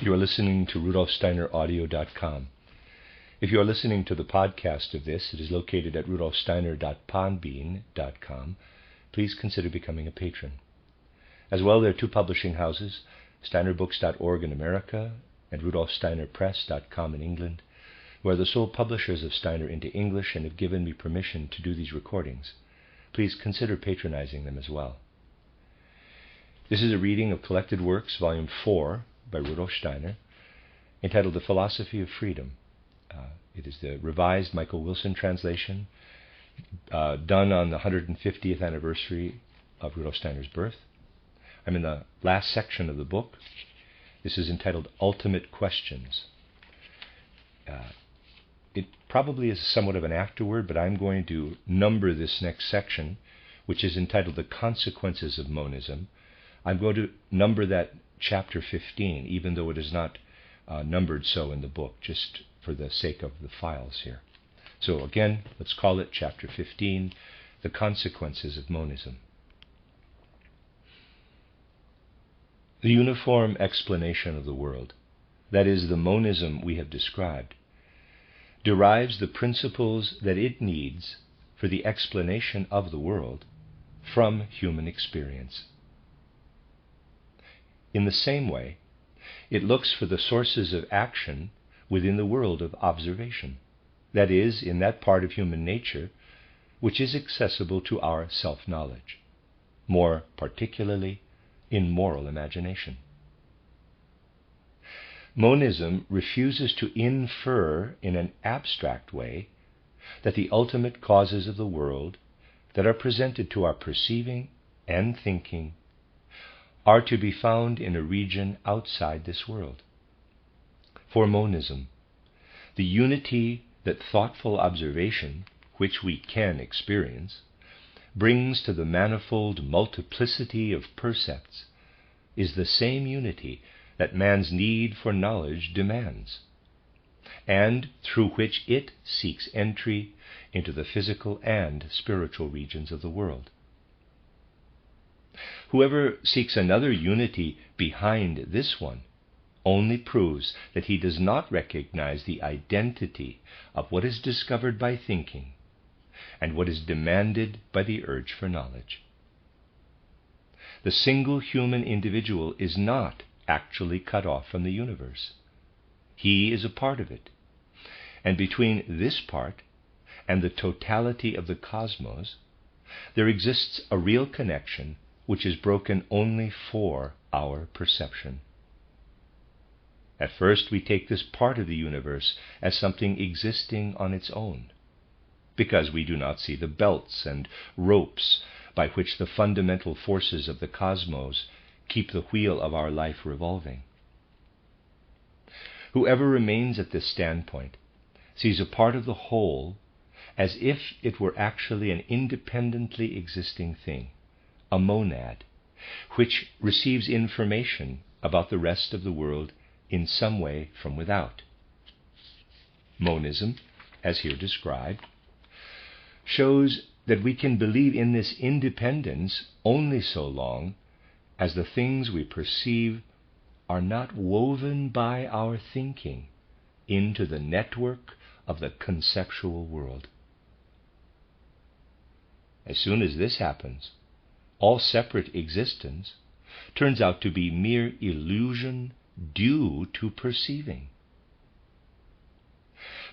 You are listening to rudolfsteineraudio.com. If you are listening to the podcast of this, it is located at rudolfsteiner.podbean.com. Please consider becoming a patron. As well, there are two publishing houses, steinerbooks.org in America and rudolfsteinerpress.com in England, who are the sole publishers of Steiner into English and have given me permission to do these recordings. Please consider patronizing them as well. This is a reading of Collected Works, Volume 4, by Rudolf Steiner, entitled The Philosophy of Freedom. It is the revised Michael Wilson translation, done on the 150th anniversary of Rudolf Steiner's birth. I'm in the last section of the book. This is entitled Ultimate Questions. It probably is somewhat of an afterword, but I'm going to number this next section, which is entitled The Consequences of Monism. I'm going to number that chapter 15, even though it is not numbered so in the book, just for the sake of the files here. So again, let's call it chapter 15, The Consequences of Monism. The uniform explanation of the world, that is, the monism we have described, derives the principles that it needs for the explanation of the world from human experience. In the same way, it looks for the sources of action within the world of observation, that is, in that part of human nature which is accessible to our self-knowledge, more particularly in moral imagination. Monism refuses to infer in an abstract way that the ultimate causes of the world that are presented to our perceiving and thinking are to be found in a region outside this world. For monism, the unity that thoughtful observation, which we can experience, brings to the manifold multiplicity of percepts is the same unity that man's need for knowledge demands, and through which it seeks entry into the physical and spiritual regions of the world. Whoever seeks another unity behind this one only proves that he does not recognize the identity of what is discovered by thinking and what is demanded by the urge for knowledge. The single human individual is not actually cut off from the universe. He is a part of it, and between this part and the totality of the cosmos, there exists a real connection which is broken only for our perception. At first, we take this part of the universe as something existing on its own, because we do not see the belts and ropes by which the fundamental forces of the cosmos keep the wheel of our life revolving. Whoever remains at this standpoint sees a part of the whole as if it were actually an independently existing thing, a monad, which receives information about the rest of the world in some way from without. Monism, as here described, shows that we can believe in this independence only so long as the things we perceive are not woven by our thinking into the network of the conceptual world. As soon as this happens, all separate existence turns out to be mere illusion due to perceiving.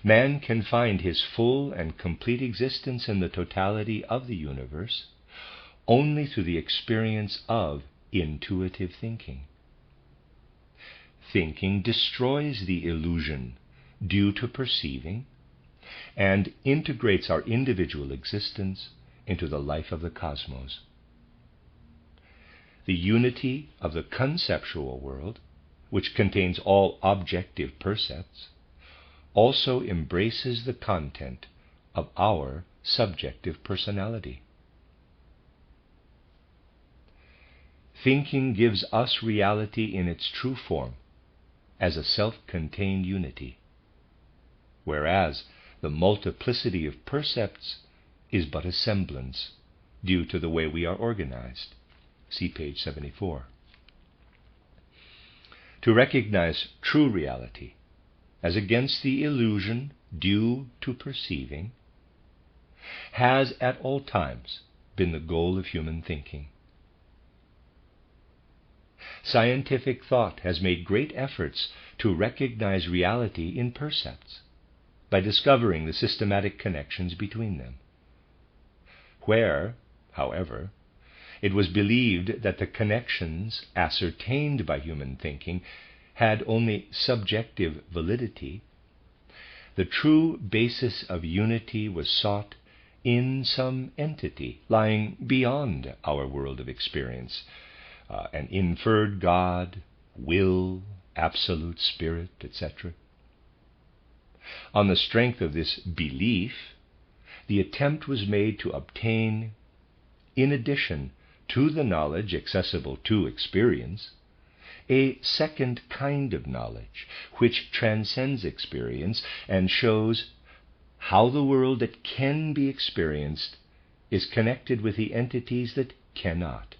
Man can find his full and complete existence in the totality of the universe only through the experience of intuitive thinking. Thinking destroys the illusion due to perceiving and integrates our individual existence into the life of the cosmos. The unity of the conceptual world, which contains all objective percepts, also embraces the content of our subjective personality. Thinking gives us reality in its true form, as a self-contained unity, whereas the multiplicity of percepts is but a semblance due to the way we are organized. See page 74. To recognize true reality as against the illusion due to perceiving has at all times been the goal of human thinking. Scientific thought has made great efforts to recognize reality in percepts by discovering the systematic connections between them. Where, however, it was believed that the connections ascertained by human thinking had only subjective validity, the true basis of unity was sought in some entity lying beyond our world of experience, an inferred God, will, absolute spirit, etc. On the strength of this belief, the attempt was made to obtain, in addition to the knowledge accessible to experience, a second kind of knowledge which transcends experience and shows how the world that can be experienced is connected with the entities that cannot.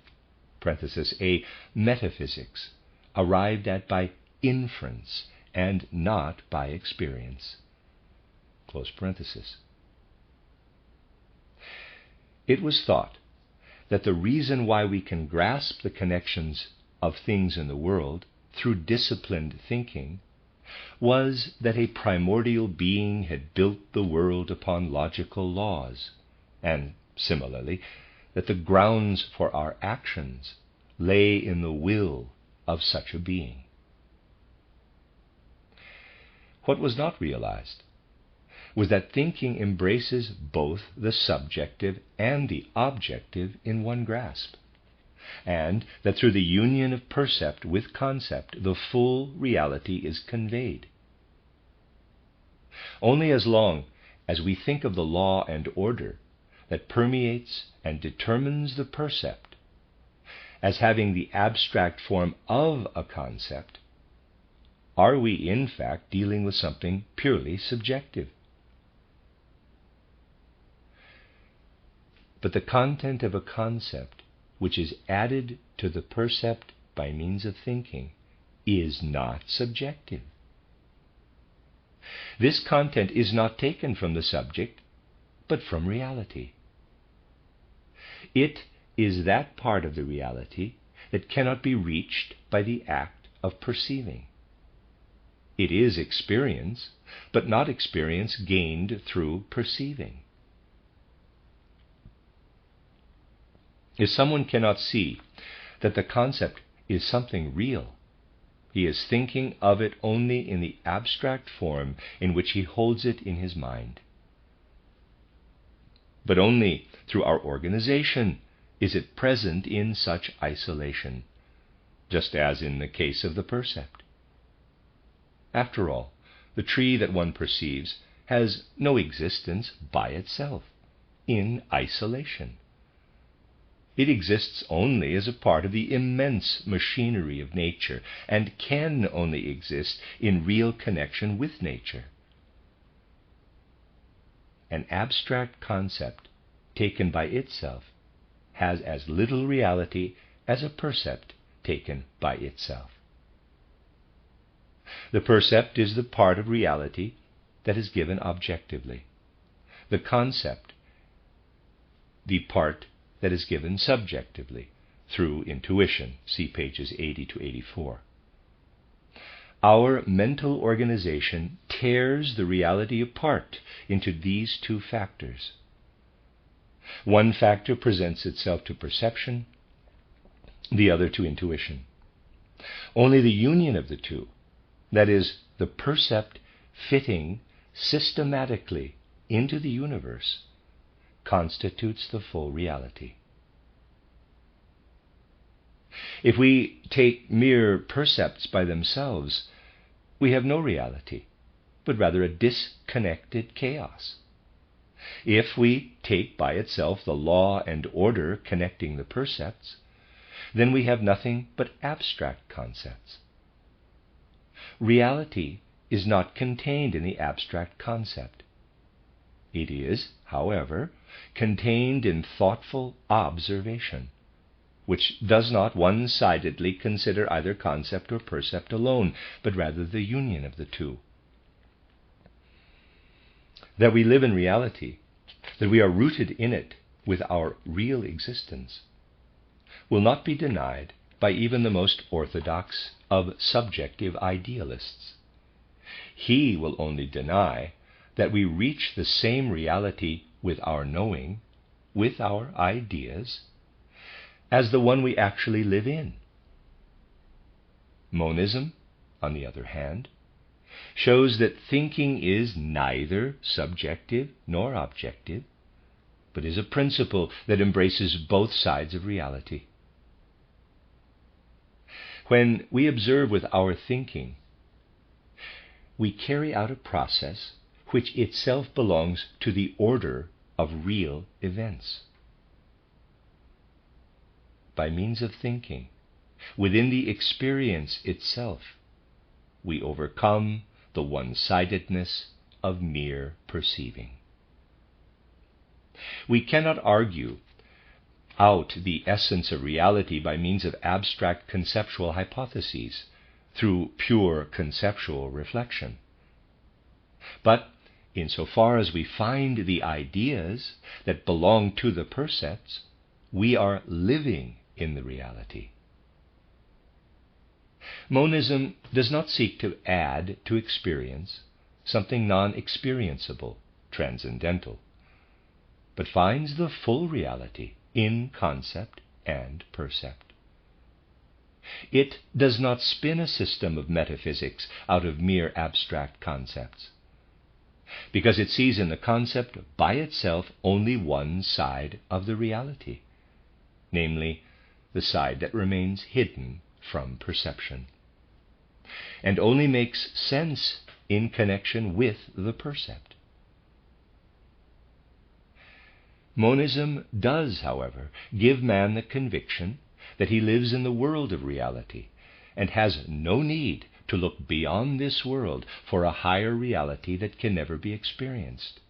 A metaphysics arrived at by inference and not by experience. Close parenthesis. It was thought that the reason why we can grasp the connections of things in the world through disciplined thinking was that a primordial being had built the world upon logical laws, and similarly, that the grounds for our actions lay in the will of such a being. What was not realized was that thinking embraces both the subjective and the objective in one grasp, and that through the union of percept with concept, the full reality is conveyed. Only as long as we think of the law and order that permeates and determines the percept as having the abstract form of a concept, are we in fact dealing with something purely subjective. But the content of a concept which is added to the percept by means of thinking is not subjective. This content is not taken from the subject, but from reality. It is that part of the reality that cannot be reached by the act of perceiving. It is experience, but not experience gained through perceiving. If someone cannot see that the concept is something real, he is thinking of it only in the abstract form in which he holds it in his mind. But only through our organization is it present in such isolation, just as in the case of the percept. After all, the tree that one perceives has no existence by itself, in isolation. It exists only as a part of the immense machinery of nature, and can only exist in real connection with nature. An abstract concept taken by itself has as little reality as a percept taken by itself. The percept is the part of reality that is given objectively. The concept, the part that is given subjectively through intuition. See pages 80 to 84. Our mental organization tears the reality apart into these two factors. One factor presents itself to perception, the other to intuition. Only the union of the two, that is, the percept fitting systematically into the universe, constitutes the full reality. If we take mere percepts by themselves, we have no reality, but rather a disconnected chaos. If we take by itself the law and order connecting the percepts, then we have nothing but abstract concepts. Reality is not contained in the abstract concept. It is, however, contained in thoughtful observation, which does not one-sidedly consider either concept or percept alone, but rather the union of the two. That we live in reality, that we are rooted in it with our real existence, will not be denied by even the most orthodox of subjective idealists. He will only deny that we reach the same reality with our knowing, with our ideas, as the one we actually live in. Monism, on the other hand, shows that thinking is neither subjective nor objective, but is a principle that embraces both sides of reality. When we observe with our thinking, we carry out a process which itself belongs to the order of real events. By means of thinking, within the experience itself, we overcome the one-sidedness of mere perceiving. We cannot argue out the essence of reality by means of abstract conceptual hypotheses through pure conceptual reflection. But insofar as we find the ideas that belong to the percepts, we are living in the reality. Monism does not seek to add to experience something non-experienceable, transcendental, but finds the full reality in concept and percept. It does not spin a system of metaphysics out of mere abstract concepts, because it sees in the concept by itself only one side of the reality, namely, the side that remains hidden from perception, and only makes sense in connection with the percept. Monism does, however, give man the conviction that he lives in the world of reality and has no need to look beyond this world for a higher reality that can never be experienced.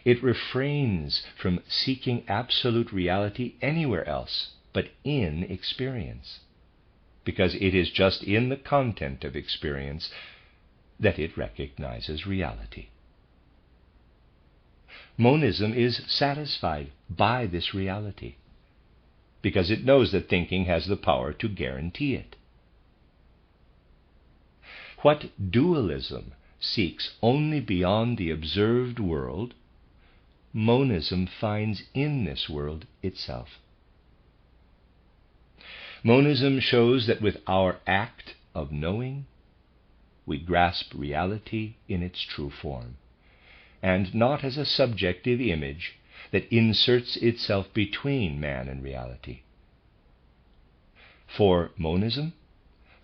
It refrains from seeking absolute reality anywhere else but in experience, because it is just in the content of experience that it recognizes reality. Monism is satisfied by this reality, because it knows that thinking has the power to guarantee it. What dualism seeks only beyond the observed world, monism finds in this world itself. Monism shows that with our act of knowing, we grasp reality in its true form, and not as a subjective image that inserts itself between man and reality. For monism,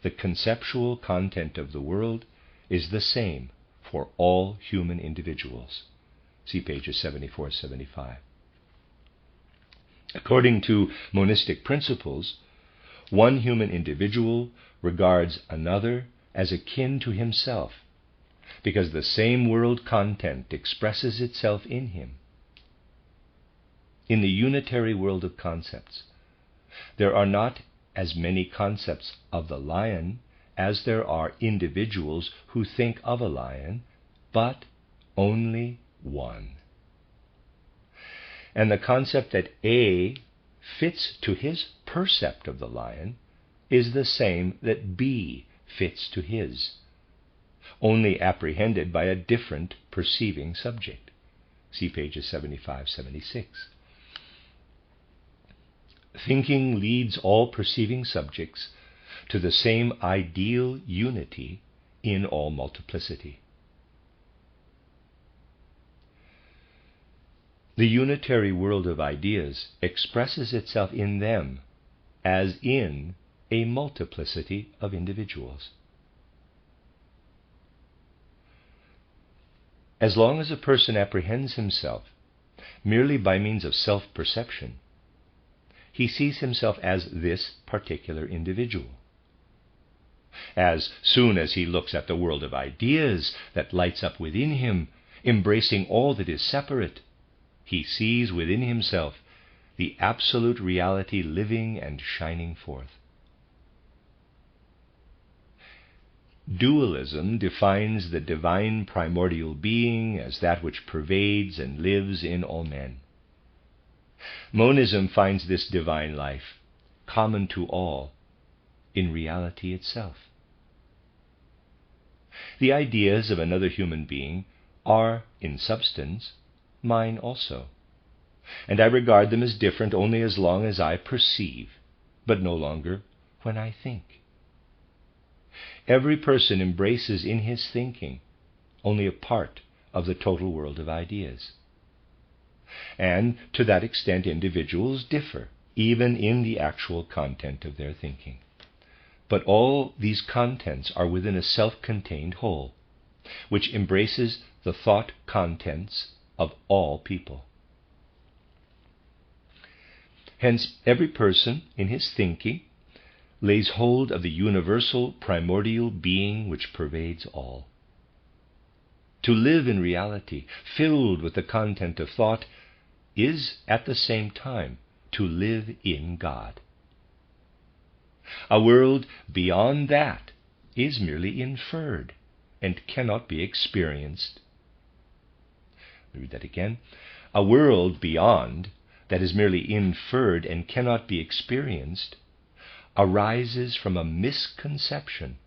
the conceptual content of the world is the same for all human individuals. See pages 74-75. According to monistic principles, one human individual regards another as akin to himself, because the same world content expresses itself in him. In the unitary world of concepts, there are not as many concepts of the lion as there are individuals who think of a lion, but only one. And the concept that A fits to his percept of the lion is the same that B fits to his, only apprehended by a different perceiving subject. See pages 75-76. Thinking leads all perceiving subjects to the same ideal unity in all multiplicity. The unitary world of ideas expresses itself in them as in a multiplicity of individuals. As long as a person apprehends himself merely by means of self-perception, he sees himself as this particular individual. As soon as he looks at the world of ideas that lights up within him, embracing all that is separate, he sees within himself the absolute reality living and shining forth. Dualism defines the divine primordial being as that which pervades and lives in all men. Monism finds this divine life, common to all, in reality itself. The ideas of another human being are, in substance, mine also, and I regard them as different only as long as I perceive, but no longer when I think. Every person embraces in his thinking only a part of the total world of ideas. And to that extent individuals differ, even in the actual content of their thinking. But all these contents are within a self-contained whole, which embraces the thought contents of all people. Hence, every person in his thinking lays hold of the universal primordial being which pervades all. To live in reality, filled with the content of thought, is at the same time to live in God. A world beyond that is merely inferred and cannot be experienced. Let me read that again. A world beyond that is merely inferred and cannot be experienced arises from a misconception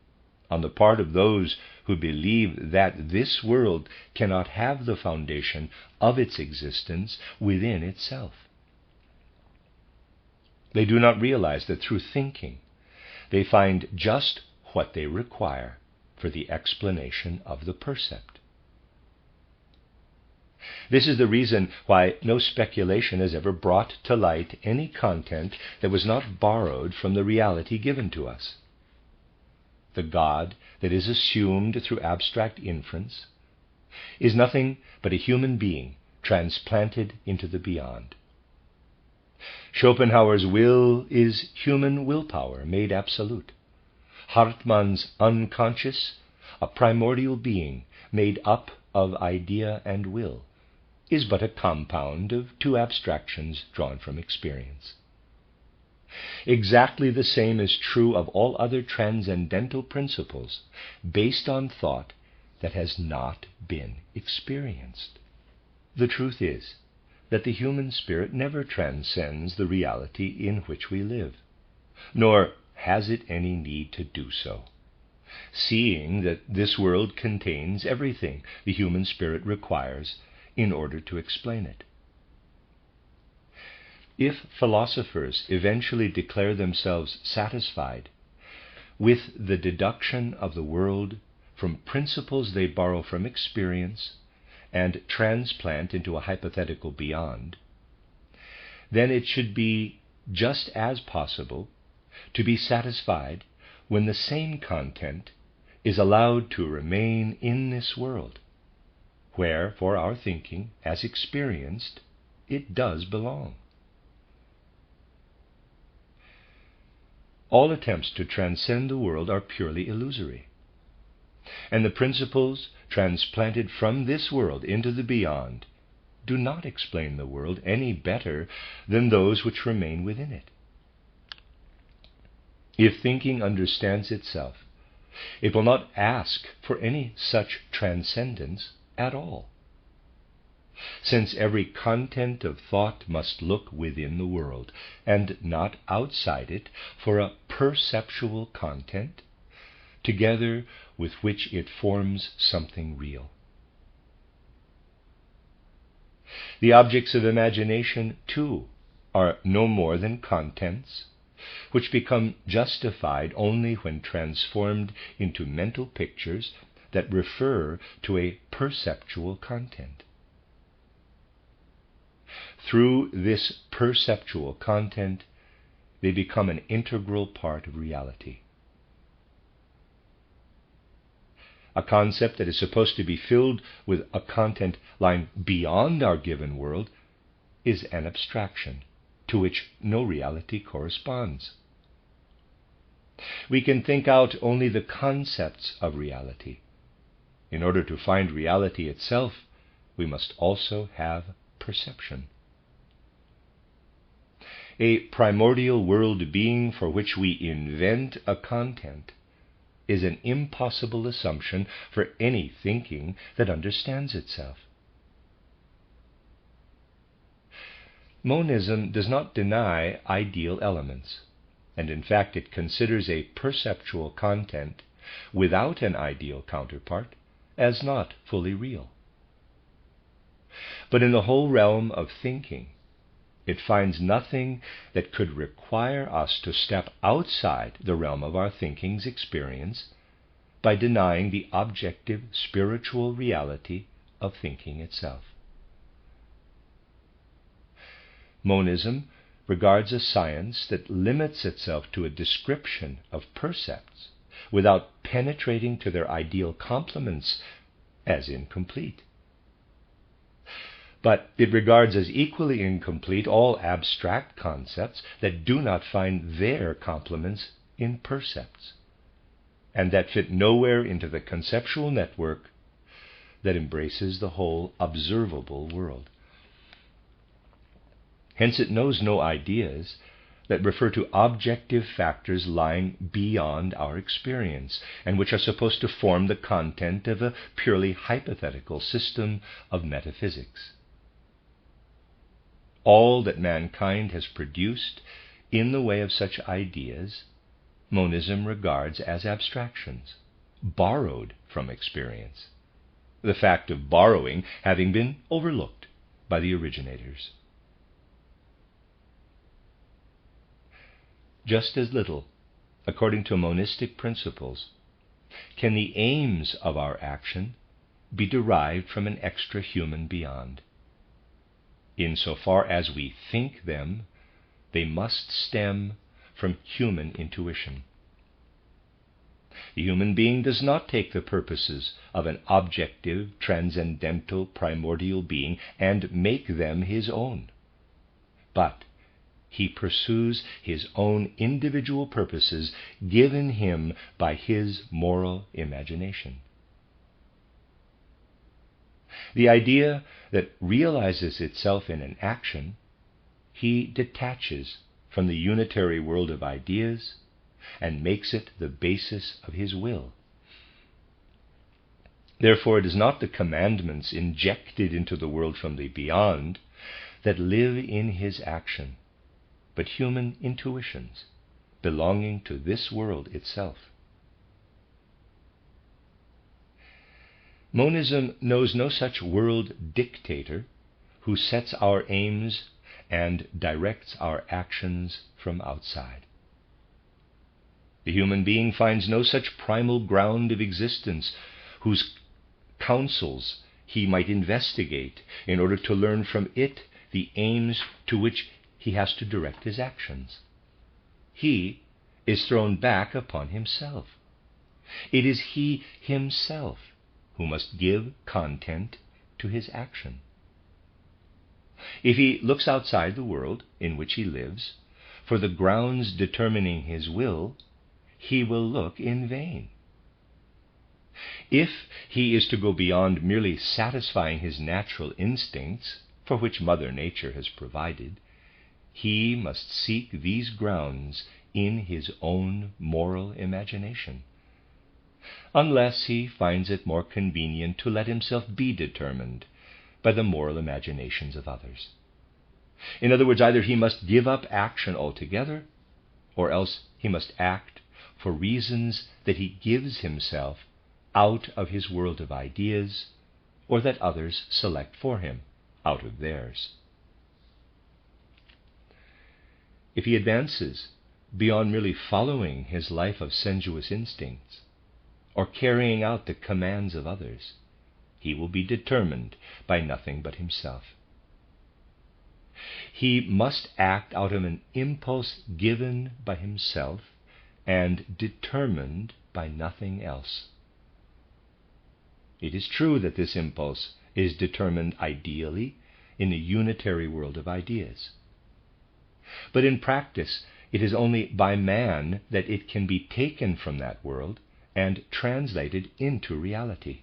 on the part of those who believe that this world cannot have the foundation of its existence within itself. They do not realize that through thinking they find just what they require for the explanation of the percept. This is the reason why no speculation has ever brought to light any content that was not borrowed from the reality given to us. The God that is assumed through abstract inference is nothing but a human being transplanted into the beyond. Schopenhauer's will is human willpower made absolute. Hartmann's unconscious, a primordial being made up of idea and will, is but a compound of two abstractions drawn from experience. Exactly the same is true of all other transcendental principles based on thought that has not been experienced. The truth is that the human spirit never transcends the reality in which we live, nor has it any need to do so, seeing that this world contains everything the human spirit requires in order to explain it. If philosophers eventually declare themselves satisfied with the deduction of the world from principles they borrow from experience and transplant into a hypothetical beyond, then it should be just as possible to be satisfied when the same content is allowed to remain in this world, where, for our thinking, as experienced, it does belong. All attempts to transcend the world are purely illusory, and the principles transplanted from this world into the beyond do not explain the world any better than those which remain within it. If thinking understands itself, it will not ask for any such transcendence at all, since every content of thought must look within the world, and not outside it, for a perceptual content, together with which it forms something real. The objects of imagination, too, are no more than contents, which become justified only when transformed into mental pictures that refer to a perceptual content. Through this perceptual content, they become an integral part of reality. A concept that is supposed to be filled with a content lying beyond our given world is an abstraction to which no reality corresponds. We can think out only the concepts of reality. In order to find reality itself, we must also have perception. A primordial world being for which we invent a content is an impossible assumption for any thinking that understands itself. Monism does not deny ideal elements, and in fact it considers a perceptual content without an ideal counterpart as not fully real. But in the whole realm of thinking, it finds nothing that could require us to step outside the realm of our thinking's experience by denying the objective spiritual reality of thinking itself. Monism regards a science that limits itself to a description of percepts without penetrating to their ideal complements as incomplete. But it regards as equally incomplete all abstract concepts that do not find their complements in percepts, and that fit nowhere into the conceptual network that embraces the whole observable world. Hence it knows no ideas that refer to objective factors lying beyond our experience, and which are supposed to form the content of a purely hypothetical system of metaphysics. All that mankind has produced in the way of such ideas, monism regards as abstractions, borrowed from experience, the fact of borrowing having been overlooked by the originators. Just as little, according to monistic principles, can the aims of our action be derived from an extra-human beyond. Insofar as we think them, they must stem from human intuition. The human being does not take the purposes of an objective, transcendental, primordial being and make them his own, but he pursues his own individual purposes given him by his moral imagination. The idea that realizes itself in an action, he detaches from the unitary world of ideas and makes it the basis of his will. Therefore, it is not the commandments injected into the world from the beyond that live in his action, but human intuitions belonging to this world itself. Monism knows no such world dictator who sets our aims and directs our actions from outside. The human being finds no such primal ground of existence whose counsels he might investigate in order to learn from it the aims to which he has to direct his actions. He is thrown back upon himself. It is he himself who must give content to his action. If he looks outside the world in which he lives for the grounds determining his will, he will look in vain. If he is to go beyond merely satisfying his natural instincts, for which Mother Nature has provided, he must seek these grounds in his own moral imagination, unless he finds it more convenient to let himself be determined by the moral imaginations of others. In other words, either he must give up action altogether, or else he must act for reasons that he gives himself out of his world of ideas, or that others select for him out of theirs. If he advances beyond merely following his life of sensuous instincts, or carrying out the commands of others, he will be determined by nothing but himself. He must act out of an impulse given by himself and determined by nothing else. It is true that this impulse is determined ideally in the unitary world of ideas, but in practice it is only by man that it can be taken from that world and translated into reality.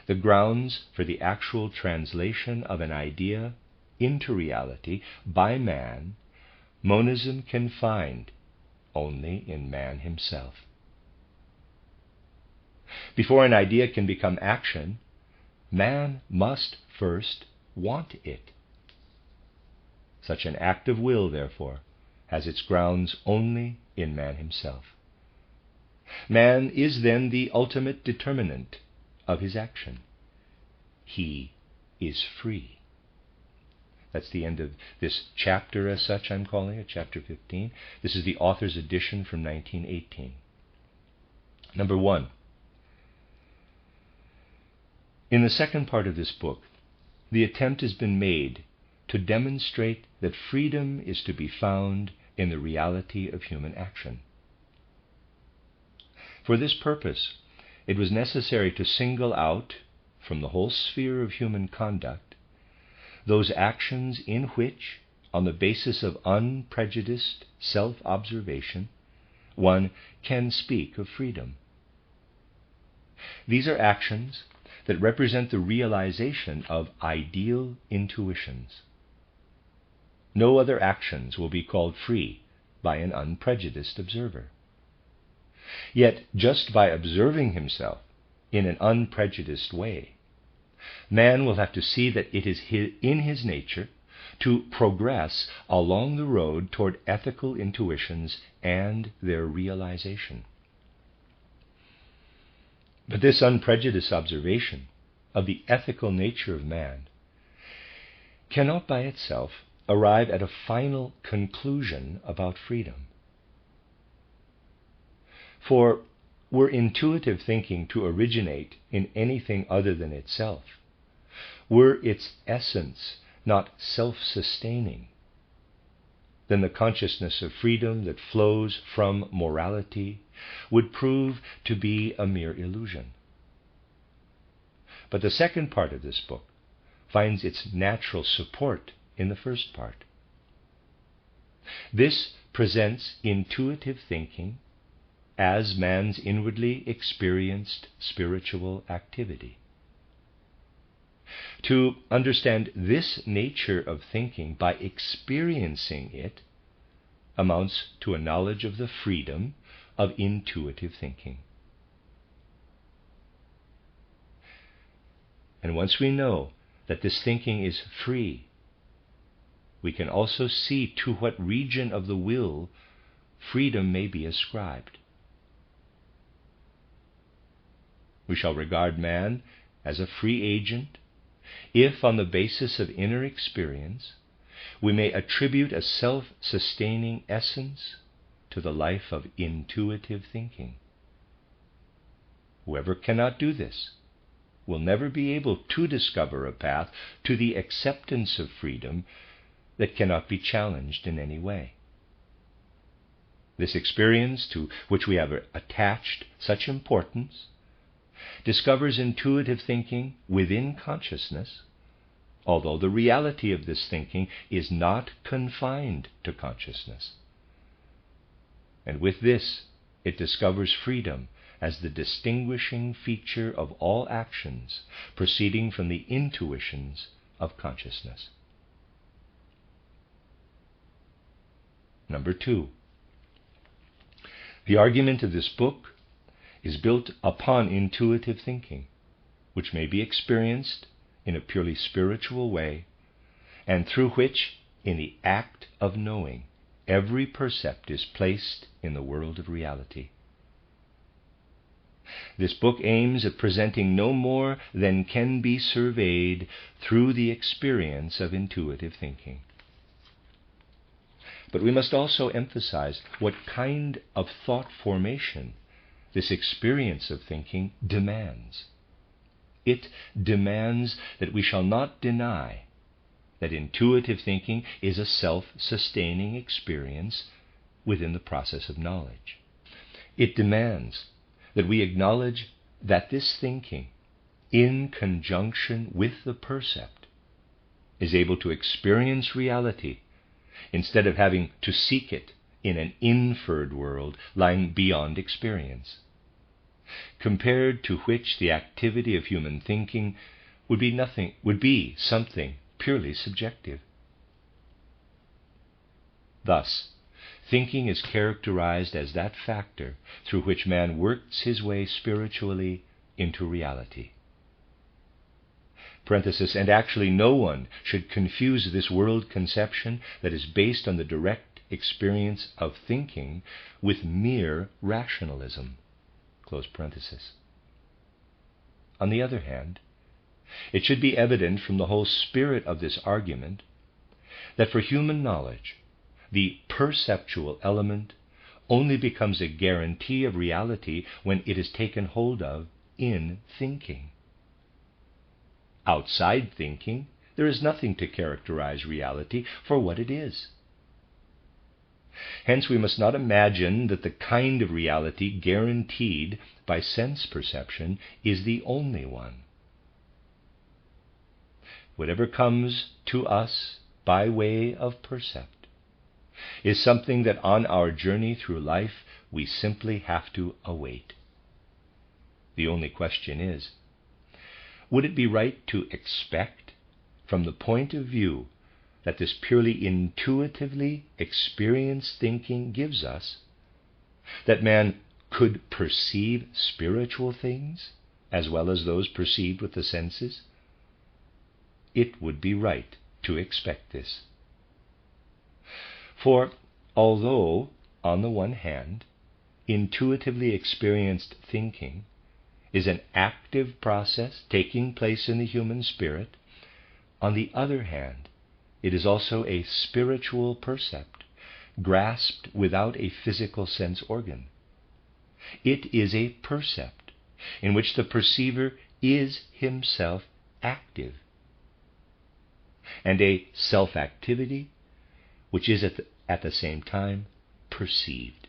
The grounds for the actual translation of an idea into reality by man, monism can find only in man himself. Before an idea can become action, man must first want it. Such an act of will, therefore, has its grounds only in man himself. Man is then the ultimate determinant of his action. He is free. That's the end of this chapter as such, I'm calling it, chapter 15. This is the author's edition from 1918. Number 1. In the second part of this book, the attempt has been made to demonstrate that freedom is to be found in the reality of human action. For this purpose, it was necessary to single out, from the whole sphere of human conduct, those actions in which, on the basis of unprejudiced self-observation, one can speak of freedom. These are actions that represent the realization of ideal intuitions. No other actions will be called free by an unprejudiced observer. Yet, just by observing himself in an unprejudiced way, man will have to see that it is in his nature to progress along the road toward ethical intuitions and their realization. But this unprejudiced observation of the ethical nature of man cannot by itself arrive at a final conclusion about freedom. For were intuitive thinking to originate in anything other than itself, were its essence not self-sustaining, then the consciousness of freedom that flows from morality would prove to be a mere illusion. But the second part of this book finds its natural support in the first part. This presents intuitive thinking as man's inwardly experienced spiritual activity. To understand this nature of thinking by experiencing it amounts to a knowledge of the freedom of intuitive thinking. And once we know that this thinking is free, we can also see to what region of the will freedom may be ascribed. We shall regard man as a free agent if, on the basis of inner experience, we may attribute a self-sustaining essence to the life of intuitive thinking. Whoever cannot do this will never be able to discover a path to the acceptance of freedom that cannot be challenged in any way. This experience, to which we have attached such importance, discovers intuitive thinking within consciousness, although the reality of this thinking is not confined to consciousness. And with this, it discovers freedom as the distinguishing feature of all actions proceeding from the intuitions of consciousness. Number 2. The argument of this book is built upon intuitive thinking, which may be experienced in a purely spiritual way, and through which, in the act of knowing, every percept is placed in the world of reality. This book aims at presenting no more than can be surveyed through the experience of intuitive thinking. But we must also emphasize what kind of thought formation this experience of thinking demands. It demands that we shall not deny that intuitive thinking is a self-sustaining experience within the process of knowledge. It demands that we acknowledge that this thinking, in conjunction with the percept, is able to experience reality instead of having to seek it in an inferred world lying beyond experience, compared to which the activity of human thinking would be something purely subjective. Thus, thinking is characterized as that factor through which man works his way spiritually into reality. Parenthesis, and actually no one should confuse this world conception that is based on the direct experience of thinking with mere rationalism. Close parenthesis. On the other hand, it should be evident from the whole spirit of this argument that for human knowledge, the perceptual element only becomes a guarantee of reality when it is taken hold of in thinking. Outside thinking, there is nothing to characterize reality for what it is. Hence, we must not imagine that the kind of reality guaranteed by sense perception is the only one. Whatever comes to us by way of percept is something that on our journey through life we simply have to await. The only question is, would it be right to expect, from the point of view that this purely intuitively experienced thinking gives us, that man could perceive spiritual things as well as those perceived with the senses? It would be right to expect this. For although, on the one hand, intuitively experienced thinking is an active process taking place in the human spirit, on the other hand, it is also a spiritual percept, grasped without a physical sense organ. It is a percept in which the perceiver is himself active, and a self-activity which is at the same time perceived.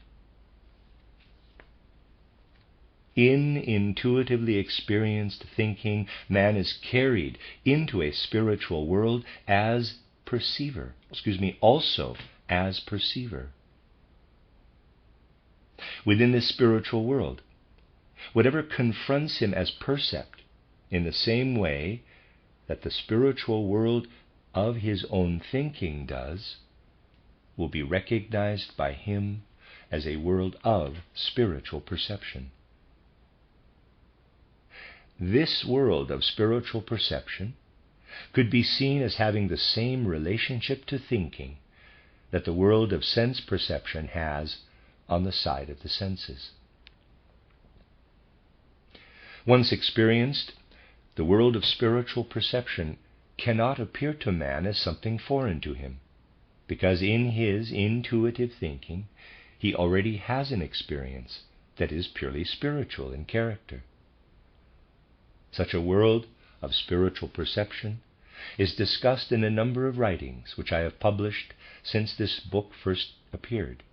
In intuitively experienced thinking, man is carried into a spiritual world as perceiver, also as perceiver. Within this spiritual world, whatever confronts him as percept, in the same way that the spiritual world of his own thinking does, will be recognized by him as a world of spiritual perception. This world of spiritual perception could be seen as having the same relationship to thinking that the world of sense perception has on the side of the senses. Once experienced, the world of spiritual perception cannot appear to man as something foreign to him, because in his intuitive thinking he already has an experience that is purely spiritual in character. Such a world of spiritual perception is discussed in a number of writings which I have published since this book first appeared.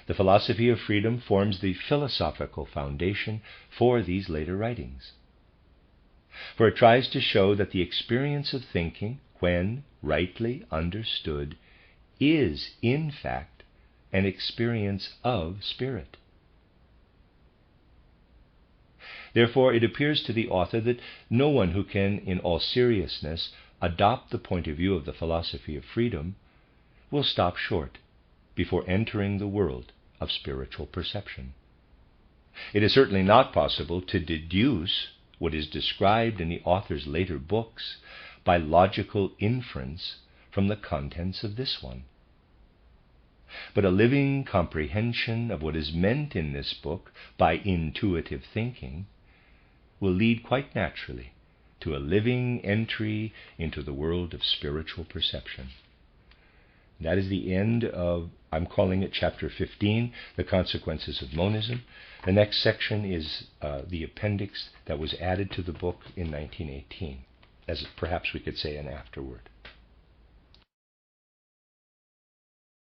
The philosophy of freedom forms the philosophical foundation for these later writings, for it tries to show that the experience of thinking, when rightly understood, is in fact an experience of spirit. Therefore, it appears to the author that no one who can, in all seriousness, adopt the point of view of the philosophy of freedom will stop short before entering the world of spiritual perception. It is certainly not possible to deduce what is described in the author's later books by logical inference from the contents of this one. But a living comprehension of what is meant in this book by intuitive thinking will lead quite naturally to a living entry into the world of spiritual perception. That is the end of, I'm calling it Chapter 15, The Consequences of Monism. The next section is the appendix that was added to the book in 1918, as perhaps we could say an afterword.